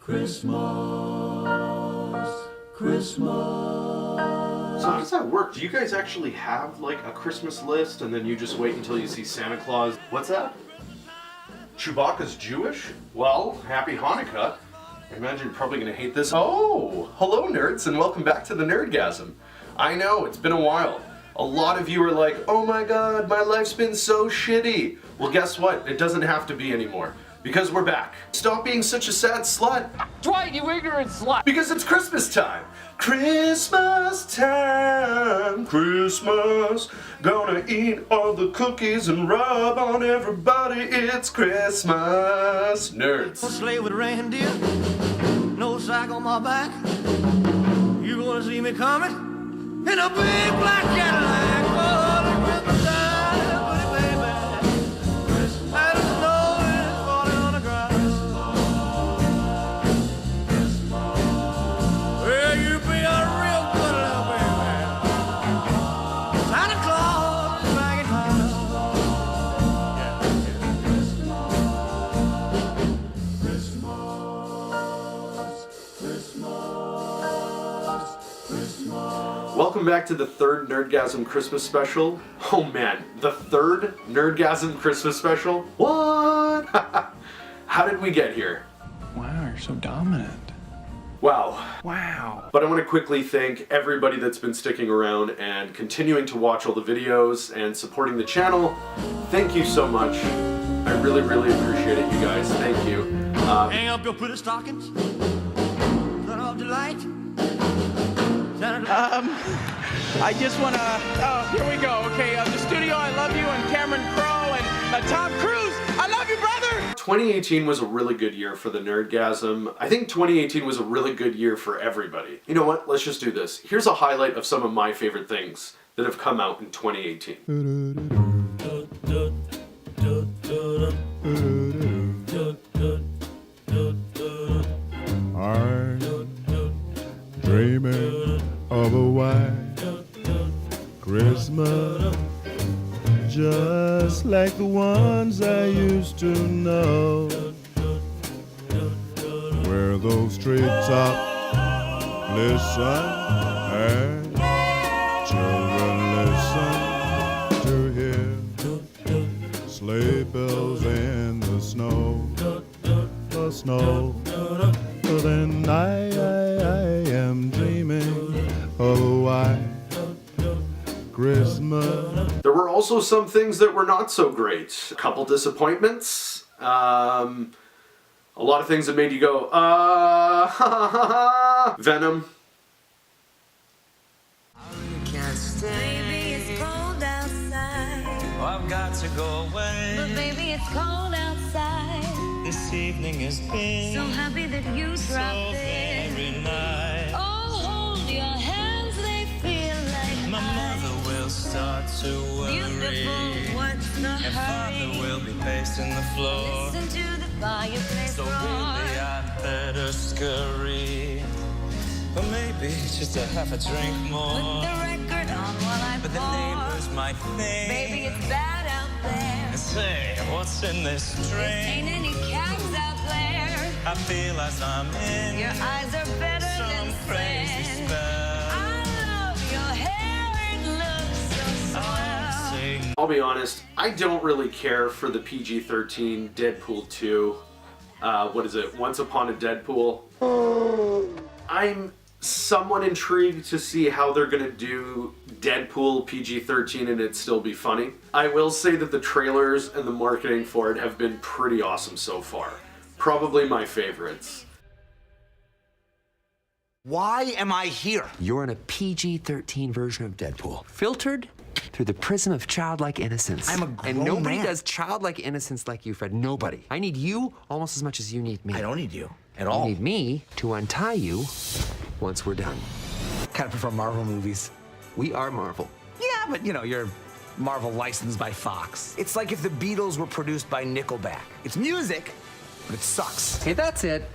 Christmas, Christmas. So how does that work? Do you guys actually have like a Christmas list and then you just wait until you see Santa Claus? What's that? Chewbacca's Jewish? Well, happy Hanukkah. I imagine you're probably gonna hate this. Oh, hello nerds and welcome back to the Nerdgasm. I know, it's been a while. A lot of you are like, oh my god, my life's been so shitty. Well, guess what? It doesn't have to be anymore. Because we're back. Stop being such a sad slut. Dwight, you ignorant slut! Because it's Christmas time. Christmas time, Christmas. Gonna eat all the cookies and rub on everybody. It's Christmas. Nerds. Sleigh with reindeer, no sack on my back. You gonna see me coming in a big black Cadillac. Oh, the Christmas time, pretty baby. And the snow is falling on the ground. Well, you be a real good little baby. Santa Claus is back in town. Welcome back to the third Nerdgasm Christmas special. Oh man, the third Nerdgasm Christmas special? What? How did we get here? Wow, you're so dominant. Wow. Wow. But I want to quickly thank everybody that's been sticking around and continuing to watch all the videos and supporting the channel. Thank you so much. I really, really appreciate it, you guys. Thank you. Hang up your pretty stockings. Turn off the light. I just want to, here we go. Okay, the studio, I love you, and Cameron Crowe, and Tom Cruise, I love you, brother! 2018 was a really good year for the Nerdgasm. I think 2018 was a really good year for everybody. You know what? Let's just do this. Here's a highlight of some of my favorite things that have come out in 2018. I'm dreaming of a white Christmas, just like the ones I used to know, where those treetops listen and children listen to hear sleigh bells in the snow, the snow. Then I am dreaming of a white Christmas. There were also some things that were not so great. A couple disappointments. A lot of things that made you go, Venom. Can't stay. Baby, it's cold outside. Oh, I've got to go away. But baby, it's cold outside. This evening has been So happy that you so dropped very in. nice. Oh, hold your hands, they feel like My mother will start to worry, beautiful. What's the and father hurry? will be pacing the floor. Listen to the fireplace So roar. really I'd better scurry, or maybe just a half a drink Put more. the record on while I But the pour. neighbors might think, Baby, it's bad out there. and say, what's in this Ain't drink? any cabs out there. I feel as I'm in Your eyes are better some than crazy sand. spell. I love your hair, it looks so swell. Sing. I'll be honest, I don't really care for the PG-13 Deadpool 2. What is it? Once Upon a Deadpool. I'm somewhat intrigued to see how they're gonna do Deadpool PG-13 and it still be funny. I will say that the trailers and the marketing for it have been pretty awesome so far. Probably my favorites. Why am I here? You're in a PG-13 version of Deadpool, filtered through the prism of childlike innocence. I'm a grown And nobody man. does childlike innocence like you, Fred. Nobody. I need you almost as much as you need me. I don't need you at You all. need me to untie you once we're done. Kind of prefer Marvel movies. We are Marvel. Yeah, but you know, you're Marvel licensed by Fox. It's like if the Beatles were produced by Nickelback. It's music, but it sucks. Hey, that's it.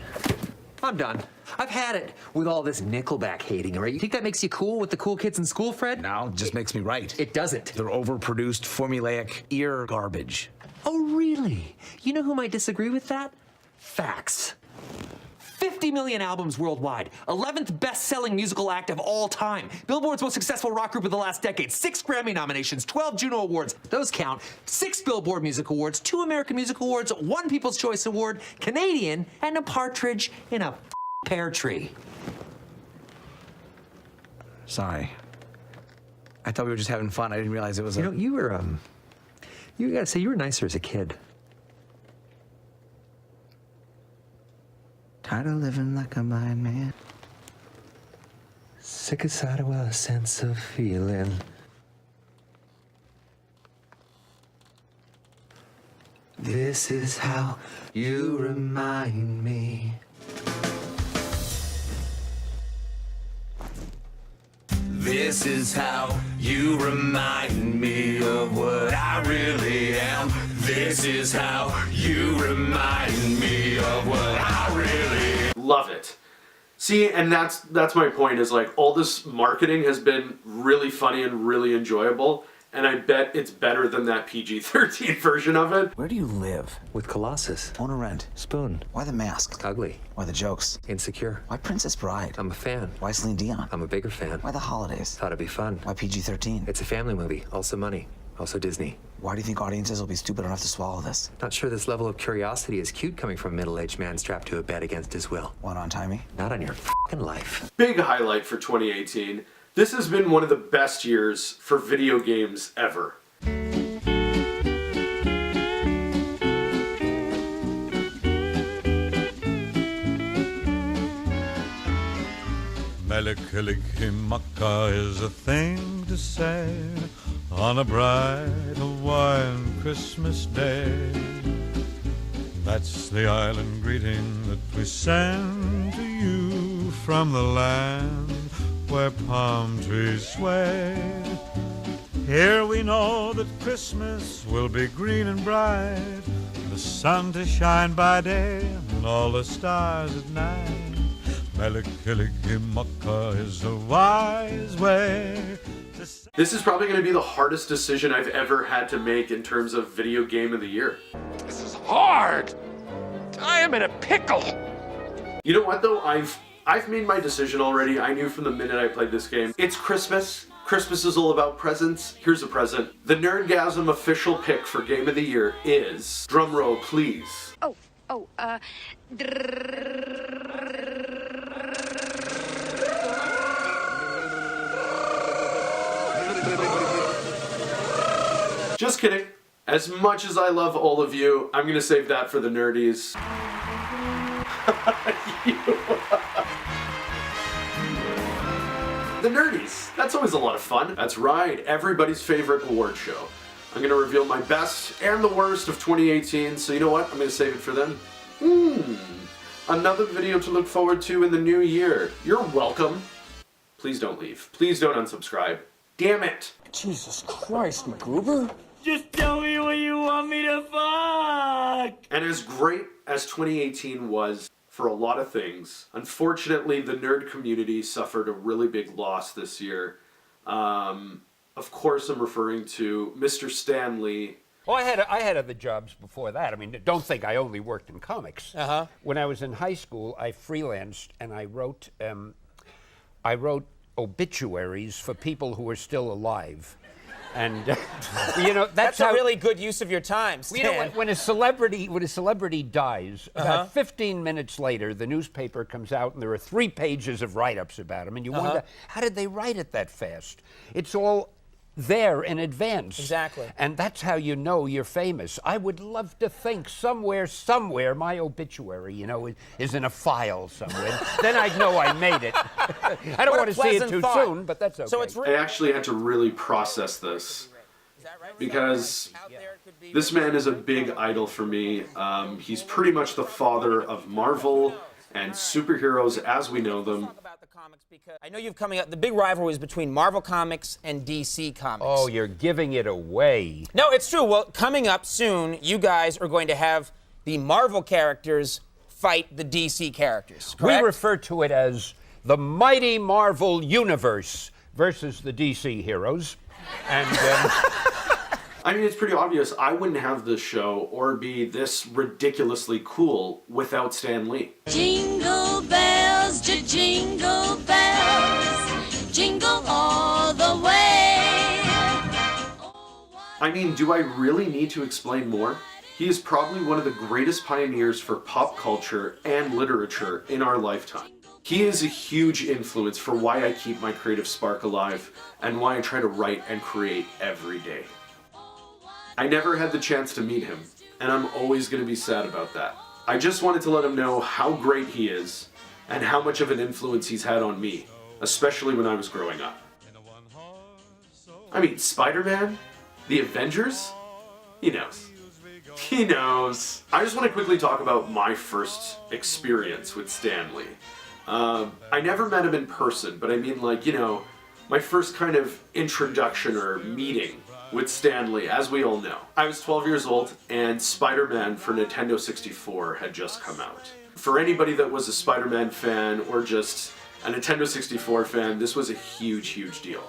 I'm done. I've had it with all this Nickelback hating, all right? You think that makes you cool with the cool kids in school, Fred? Now, it just makes me right. It doesn't. They're overproduced, formulaic ear garbage. Oh, really? You know who might disagree with that? Facts. 50 50 million albums worldwide, 11th best-selling musical act of all time, Billboard's most successful rock group of the last decade, 6 Grammy nominations, 12 Juno Awards, those count, 6 Billboard Music Awards, 2 American Music Awards, 1 People's Choice Award, Canadian, and a partridge in a pear tree. Sorry. I thought we were just having fun. I didn't realize it was You know, you were, you gotta say, you were nicer as a kid. Tired of living like a blind man. Sick aside of a sense of feeling. This is how you remind me. This is how you remind me of what I really am. This is how you remind me of what I really am. Love it. See, and that's my point, is like all this marketing has been really funny and really enjoyable, and I bet it's better than that PG-13 version of it. Where do you live? With Colossus. Own or rent? Spoon. Why the mask? Ugly. Why the jokes? Insecure. Why Princess Bride? I'm a fan. Why Celine Dion? I'm a bigger fan. Why the holidays? Thought it'd be fun. Why PG-13? It's a family movie. Also money. Also Disney. Why do you think audiences will be stupid enough to swallow this? Not sure this level of curiosity is cute coming from a middle-aged man strapped to a bed against his will. Want to untie me? Not on your f***ing life. Big highlight for 2018. This has been one of the best years for video games ever. Melikilikimaka is a thing to say on a bright Hawaiian Christmas day. That's the island greeting that we send to you from the land where palm trees sway. Here we know that Christmas will be green and bright, the sun to shine by day and all the stars at night. Melikilikimaka is a wise way to say. This is probably going to be the hardest decision I've ever had to make in terms of video game of the year. This is hard. I am in a pickle. You know what though? I've made my decision already. I knew from the minute I played this game. It's Christmas. Christmas is all about presents. Here's a present. The Nerdgasm official pick for Game of the Year is, drum roll please. Just kidding. As much as I love all of you, I'm gonna save that for the nerdies. The nerdies. That's always a lot of fun. That's right, everybody's favorite award show. I'm gonna reveal my best and the worst of 2018, so you know what? I'm gonna save it for them. Another video to look forward to in the new year. You're welcome. Please don't leave. Please don't unsubscribe. Damn it. Jesus Christ, MacGruber. Just tell me what you want me to fuck. And as great as 2018 was for a lot of things, unfortunately the nerd community suffered a really big loss this year. Of course I'm referring to Mr. Stan Lee. Well, I had other jobs before that. I mean, don't think I only worked in comics. When I was in high school, I freelanced and I wrote obituaries for people who were still alive. And you know, that's a really good use of your time, Stan. You know, when a celebrity dies, about 15 minutes later, the newspaper comes out and there are 3 pages of write-ups about him, and you wonder, how did they write it that fast? It's all there in advance. Exactly. And that's how you know you're famous. I would love to think somewhere, my obituary, you know, is in a file somewhere. Then I'd know I made it. I don't want to see it too soon, but that's okay. So it's I actually had to really process this because this man is a big idol for me. He's pretty much the father of Marvel and superheroes as we know them. I know you've coming up. The big rivalry is between Marvel Comics and DC Comics. Oh, you're giving it away. No, it's true. Well, coming up soon, you guys are going to have the Marvel characters fight the DC characters, correct? We refer to it as the mighty Marvel universe versus the DC heroes. And I mean, it's pretty obvious. I wouldn't have this show or be this ridiculously cool without Stan Lee. Jingle bells. I mean, do I really need to explain more? He is probably one of the greatest pioneers for pop culture and literature in our lifetime. He is a huge influence for why I keep my creative spark alive and why I try to write and create every day. I never had the chance to meet him, and I'm always going to be sad about that. I just wanted to let him know how great he is and how much of an influence he's had on me, especially when I was growing up. I mean, Spider-Man? The Avengers? He knows. He knows. I just want to quickly talk about my first experience with Stan Lee. I never met him in person, but I mean, like, you know, my first kind of introduction or meeting with Stan Lee, as we all know. I was 12 years old, and Spider-Man for Nintendo 64 had just come out. For anybody that was a Spider-Man fan or just a Nintendo 64 fan, this was a huge, huge deal.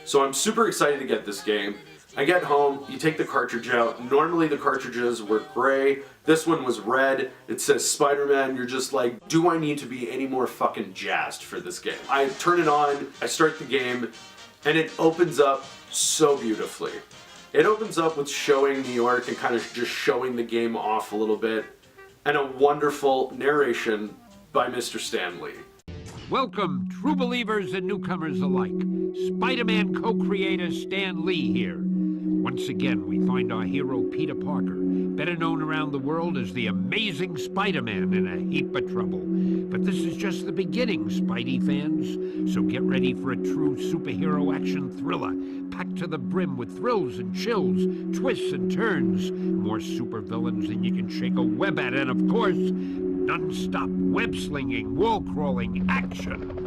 So I'm super excited to get this game. I get home, you take the cartridge out. Normally the cartridges were gray. This one was red. It says Spider-Man. You're just like, do I need to be any more fucking jazzed for this game? I turn it on, I start the game, and it opens up so beautifully. It opens up with showing New York and kind of just showing the game off a little bit, and a wonderful narration by Mr. Stan Lee. Welcome, true believers and newcomers alike. Spider-Man co-creator Stan Lee here. Once again, we find our hero Peter Parker, better known around the world as the Amazing Spider-Man, in a heap of trouble. But this is just the beginning, Spidey fans. So get ready for a true superhero action thriller, packed to the brim with thrills and chills, twists and turns, more supervillains than you can shake a web at, and of course, non-stop web-slinging, wall-crawling action.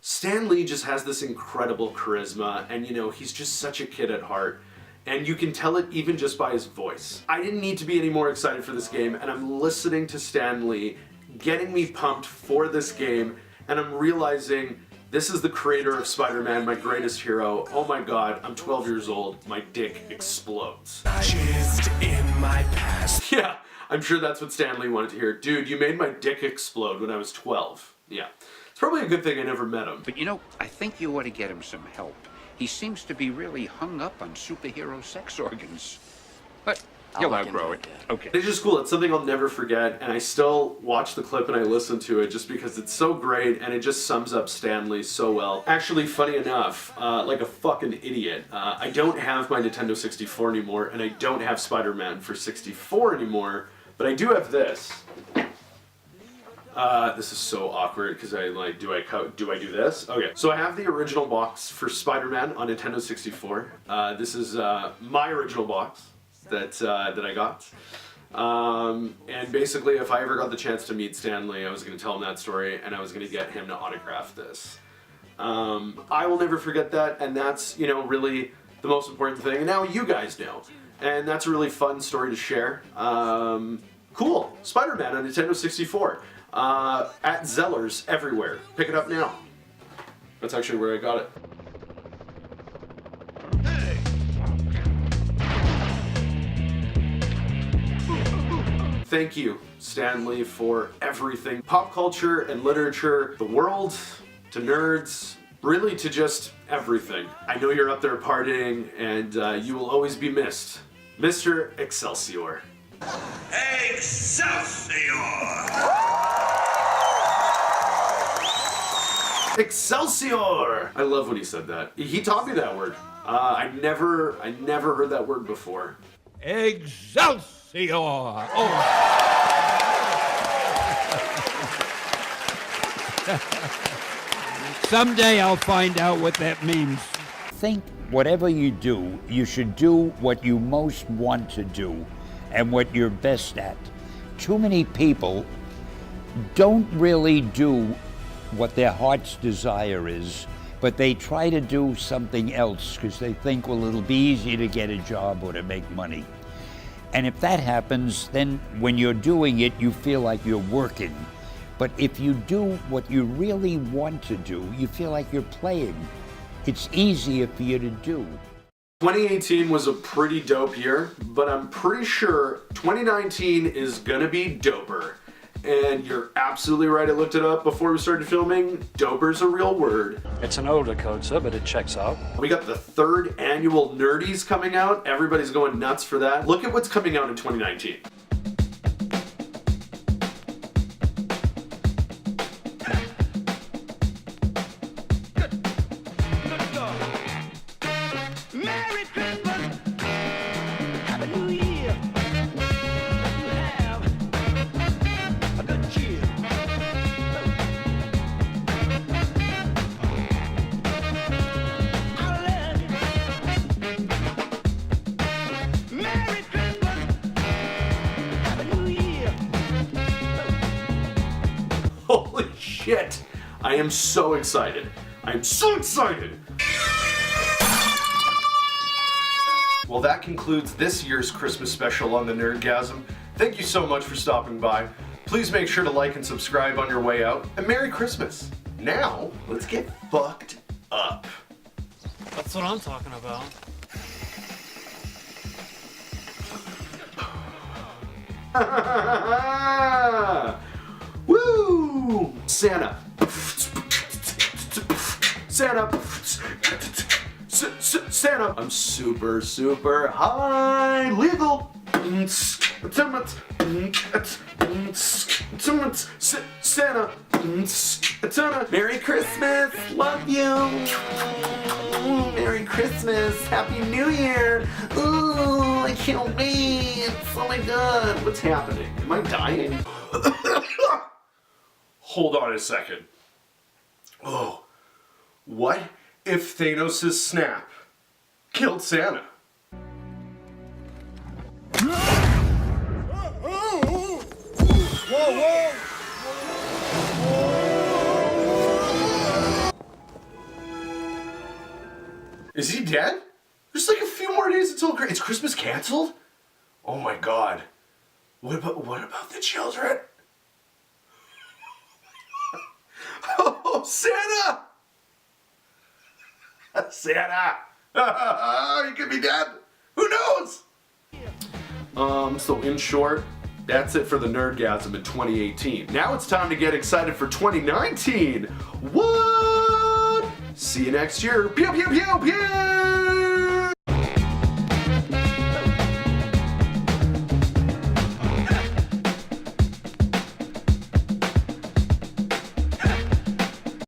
Stan Lee just has this incredible charisma, and you know, he's just such a kid at heart, and you can tell it even just by his voice. I didn't need to be any more excited for this game, and I'm listening to Stan Lee, getting me pumped for this game, and I'm realizing this is the creator of Spider-Man, my greatest hero. Oh my god, I'm 12 years old, my dick explodes. Just in my past. Yeah, I'm sure that's what Stan Lee wanted to hear. Dude, you made my dick explode when I was 12. Yeah. It's probably a good thing I never met him. But you know, I think you ought to get him some help. He seems to be really hung up on superhero sex organs. But he'll outgrow it. Okay. It's just cool. It's something I'll never forget, and I still watch the clip and I listen to it just because it's so great and it just sums up Stan Lee so well. Actually, funny enough, like a fucking idiot, I don't have my Nintendo 64 anymore, and I don't have Spider-Man for 64 anymore, but I do have this. This is so awkward because I like, do I do this? Okay, so I have the original box for Spider-Man on Nintendo 64. This is my original box that I got. And basically, if I ever got the chance to meet Stan Lee, I was going to tell him that story, and I was going to get him to autograph this. I will never forget that, and that's, you know, really the most important thing. And now you guys know, and that's a really fun story to share. Cool, Spider-Man on Nintendo 64. At Zeller's everywhere. Pick it up now. That's actually where I got it. Thank you, Stan Lee, for everything. Pop culture and literature, the world, to nerds, really to just everything. I know you're up there partying, and you will always be missed. Mr. Excelsior. Excelsior! Excelsior! I love when he said that. He taught me that word. I never heard that word before. Excelsior! Oh. Someday I'll find out what that means. Think whatever you do, you should do what you most want to do and what you're best at. Too many people don't really do what their heart's desire is, but they try to do something else because they think, well, it'll be easier to get a job or to make money. And if that happens, then when you're doing it, you feel like you're working. But if you do what you really want to do, you feel like you're playing. It's easier for you to do. 2018 was a pretty dope year, but I'm pretty sure 2019 is gonna be doper. And you're absolutely right, I looked it up before we started filming. Doper's a real word. It's an older code, sir, but it checks out. We got the 3rd annual Nerdies coming out. Everybody's going nuts for that. Look at what's coming out in 2019. Merry Christmas, Happy New Year. Have a good cheer. I love you. Merry Christmas, Happy New Year. Holy shit! I am so excited. I am so excited! Well, that concludes this year's Christmas special on the Nerdgasm. Thank you so much for stopping by. Please make sure to like and subscribe on your way out. And Merry Christmas! Now, let's get fucked up. That's what I'm talking about. Woo! Santa. Santa. Santa. I'm super high legal. Santa. Merry Christmas. Love you. Merry Christmas. Happy New Year. Ooh, I can't wait. Oh my god. What's happening? Am I dying? Hold on a second. Oh. What if Thanos' snap killed Santa? Is he dead? There's like a few more days until Is Christmas canceled? Oh my god. What about the children? Oh, Santa! Santa! He could be dead. Who knows? So in short, that's it for the Nerdgasm in 2018. Now it's time to get excited for 2019. What? See you next year. Pew pew pew pew!